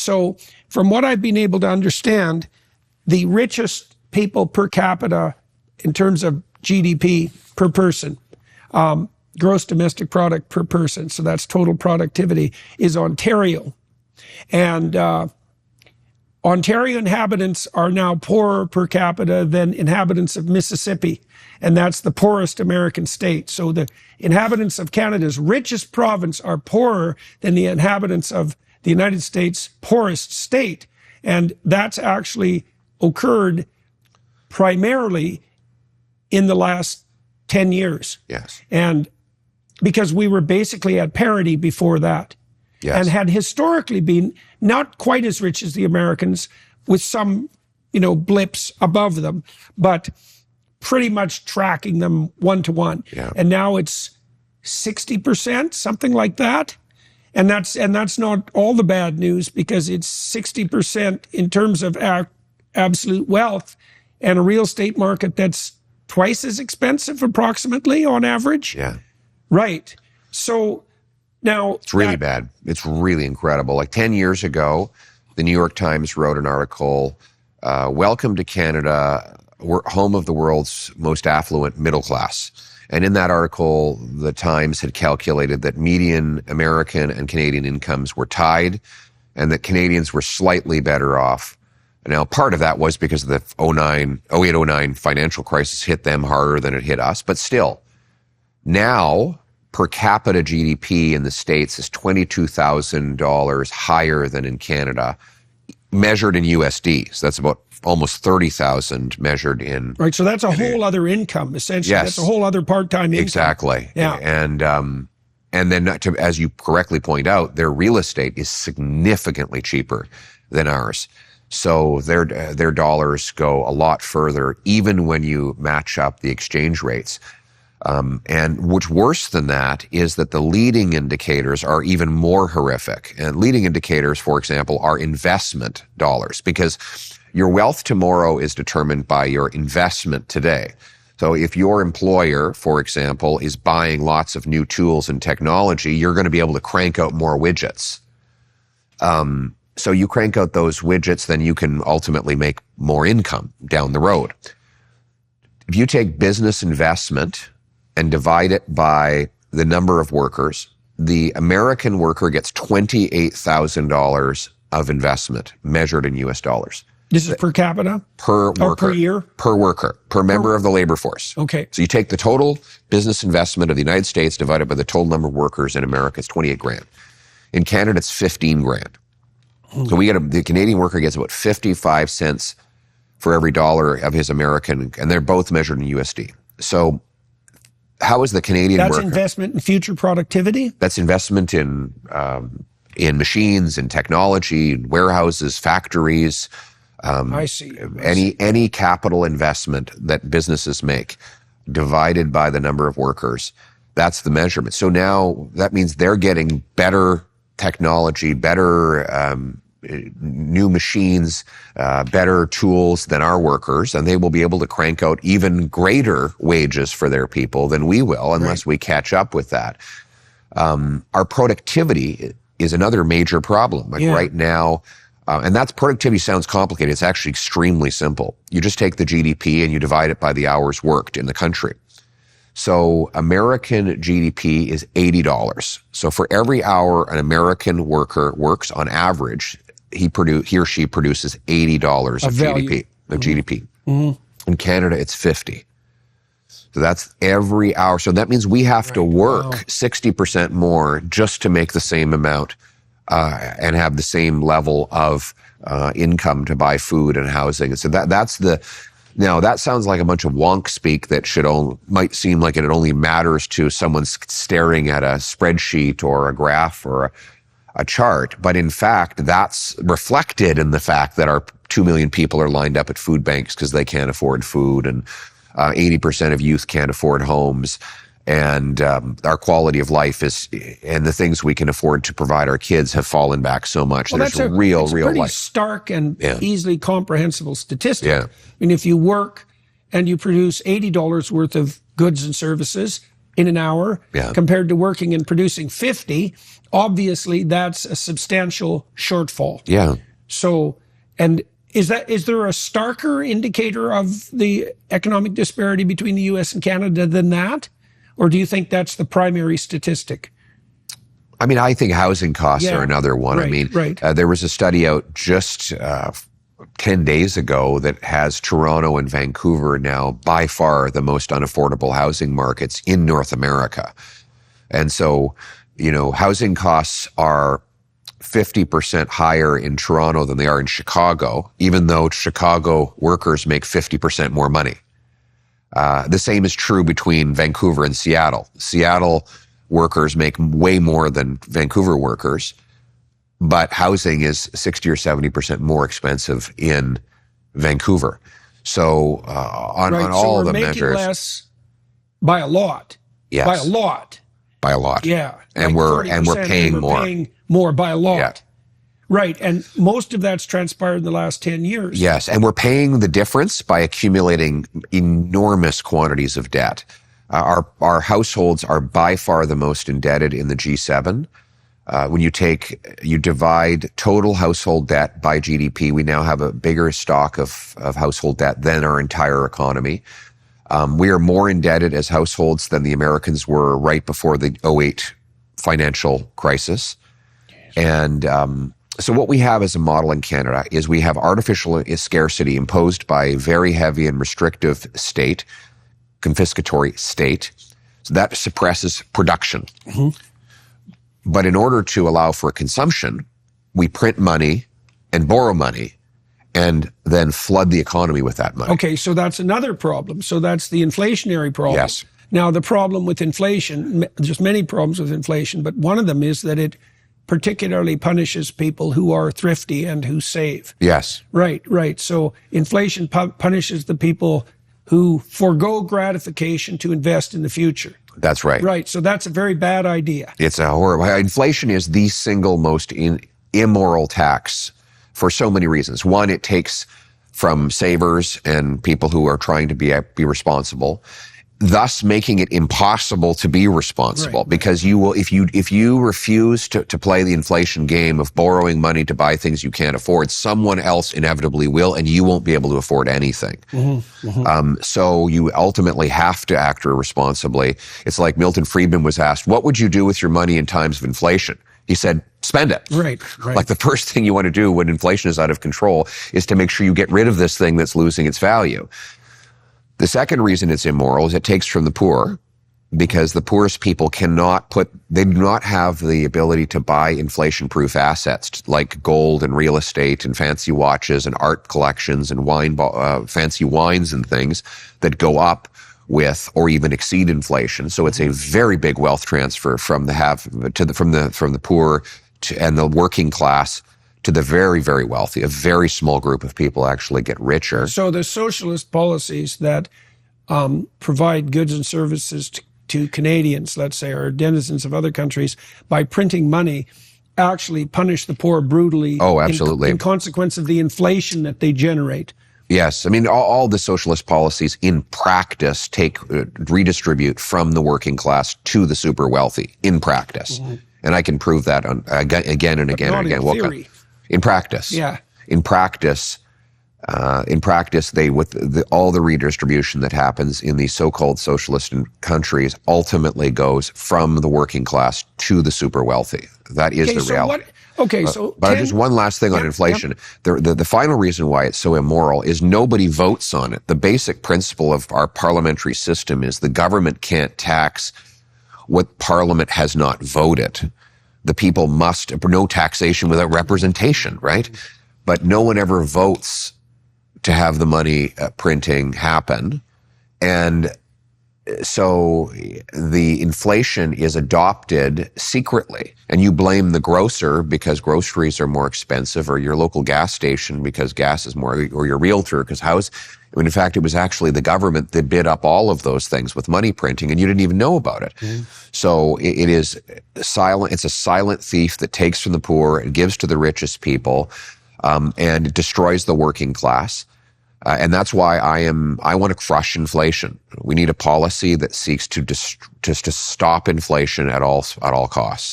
So from what I've been able to understand, the richest people per capita in terms of GDP per person, gross domestic product per person, so that's total productivity, is Ontario. And Ontario inhabitants are now poorer per capita than inhabitants of Mississippi, and that's the poorest American state. So the inhabitants of Canada's richest province are poorer than the inhabitants of the United States' poorest state. And that's actually occurred primarily in the last 10 years. Yes. And because we were basically at parity before that. Yes. And had historically been not quite as rich as the Americans, with some, blips above them, but pretty much tracking them 1-to-1. Yeah. And now it's 60%, something like that. And that's not all the bad news, because it's 60% in terms of absolute wealth, and a real estate market that's twice as expensive approximately on average. Yeah. Right. So now it's really bad. It's really incredible. Like 10 years ago, the New York Times wrote an article, Welcome to Canada, we're home of the world's most affluent middle class. And in that article, the Times had calculated that median American and Canadian incomes were tied, and that Canadians were slightly better off. Now, part of that was because of the 08-09 financial crisis hit them harder than it hit us. But still, now per capita GDP in the States is $22,000 higher than in Canada, measured in USD. So that's about almost 30,000 measured in. Right. So that's a whole other income, essentially. Yes. That's a whole other part-time income. Exactly. Yeah. And then, as you correctly point out, their real estate is significantly cheaper than ours. So their dollars go a lot further, even when you match up the exchange rates. And what's worse than that is that the leading indicators are even more horrific. And leading indicators, for example, are investment dollars, because your wealth tomorrow is determined by your investment today. So if your employer, for example, is buying lots of new tools and technology, you're going to be able to crank out more widgets. So you crank out those widgets, then you can ultimately make more income down the road. If you take business investment and divide it by the number of workers, the American worker gets $28,000 of investment measured in US dollars. This is per capita? Per worker. Or per year? Per worker, per member of the labor force. Okay. So you take the total business investment of the United States divided by the total number of workers in America, it's 28 grand. In Canada, it's 15 grand. So the Canadian worker gets about 55 cents for every dollar of his American, and they're both measured in USD. So how is the Canadian worker? That's investment in future productivity? That's investment in machines, in technology, in warehouses, factories. I see. Any capital investment that businesses make divided by the number of workers, that's the measurement. So now that means they're getting better technology, better new machines, better tools than our workers, and they will be able to crank out even greater wages for their people than we will, unless we catch up with that. Our productivity is another major problem. Right now, and that's productivity sounds complicated. It's actually extremely simple. You just take the GDP and you divide it by the hours worked in the country. So American GDP is $80. So for every hour an American worker works, on average, he or she produces $80 of GDP. Mm-hmm. In Canada, it's 50. So that's every hour. So that means we have to work 60% more just to make the same amount and have the same level of income to buy food and housing. And so now that sounds like a bunch of wonk speak that might seem like it only matters to someone staring at a spreadsheet or a graph or a chart. But in fact, that's reflected in the fact that our 2 million people are lined up at food banks because they can't afford food, and 80% of youth can't afford homes. And our quality of life and the things we can afford to provide our kids have fallen back so much. Well, There's that's a pretty life. stark and easily comprehensible statistic. Yeah. I mean, if you work and you produce $80 worth of goods and services, in an hour Yeah. compared to working and producing 50, obviously that's a substantial shortfall. Yeah. So, and is there a starker indicator of the economic disparity between the US and Canada than that? Or do you think that's the primary statistic? I mean, I think housing costs are another one. Right, I mean, right. There was a study out just 10 days ago that has Toronto and Vancouver now by far the most unaffordable housing markets in North America. And so, housing costs are 50% higher in Toronto than they are in Chicago, even though Chicago workers make 50% more money. The same is true between Vancouver and Seattle. Seattle workers make way more than Vancouver workers, but housing is 60 or 70% more expensive in Vancouver. So on all the measures, making less by a lot. Yes. By a lot. By a lot. Yeah. And we're paying more. Paying more by a lot. Yeah. Right. And most of that's transpired in the last 10 years. Yes. And we're paying the difference by accumulating enormous quantities of debt. Our households are by far the most indebted in the G7. When you divide total household debt by GDP, we now have a bigger stock of household debt than our entire economy. We are more indebted as households than the Americans were right before the 2008 financial crisis. And so what we have as a model in Canada is we have artificial scarcity imposed by a very heavy and restrictive state, confiscatory state. So that suppresses production. Mm-hmm. But in order to allow for consumption, we print money and borrow money and then flood the economy with that money. Okay, so that's another problem. So that's the inflationary problem. Yes. Now, the problem with inflation, there's many problems with inflation, but one of them is that it particularly punishes people who are thrifty and who save. Yes. Right. So inflation punishes the people who forego gratification to invest in the future. That's right. Right. So that's a very bad idea. It's a horrible. Inflation is the single most immoral tax for so many reasons. One, it takes from savers and people who are trying to be responsible, thus making it impossible to be responsible. Right. Because you will, if you refuse to play the inflation game of borrowing money to buy things you can't afford, someone else inevitably will, and you won't be able to afford anything. Mm-hmm. Mm-hmm. So you ultimately have to act responsibly. It's like Milton Friedman was asked, what would you do with your money in times of inflation? He said, spend it. Right. Like the first thing you want to do when inflation is out of control is to make sure you get rid of this thing that's losing its value. The second reason it's immoral is it takes from the poor, because the poorest people they do not have the ability to buy inflation-proof assets like gold and real estate and fancy watches and art collections and fancy wines and things that go up with or even exceed inflation. So it's a very big wealth transfer from the poor and the working class to the very, very wealthy. A very small group of people actually get richer. So the socialist policies that provide goods and services to Canadians, let's say, or denizens of other countries, by printing money, actually punish the poor brutally. Oh, absolutely. In consequence of the inflation that they generate. Yes. I mean, all the socialist policies in practice redistribute from the working class to the super wealthy in practice. Mm-hmm. And I can prove that again and again and again. In theory. In practice. Yeah. In practice, all the redistribution that happens in these so-called socialist countries ultimately goes from the working class to the super wealthy. That is the reality. But just one last thing on inflation. The final reason why it's so immoral is nobody votes on it. The basic principle of our parliamentary system is the government can't tax what Parliament has not voted. The people no taxation without representation, right? But no one ever votes to have the money printing happen. And so the inflation is adopted secretly, and you blame the grocer because groceries are more expensive, or your local gas station because gas is more, or your realtor because in fact, it was actually the government that bid up all of those things with money printing, and you didn't even know about it. Mm-hmm. So it is silent. It's a silent thief that takes from the poor and gives to the richest people, and it destroys the working class. And that's why I want to crush inflation. We need a policy that seeks to stop inflation at all costs.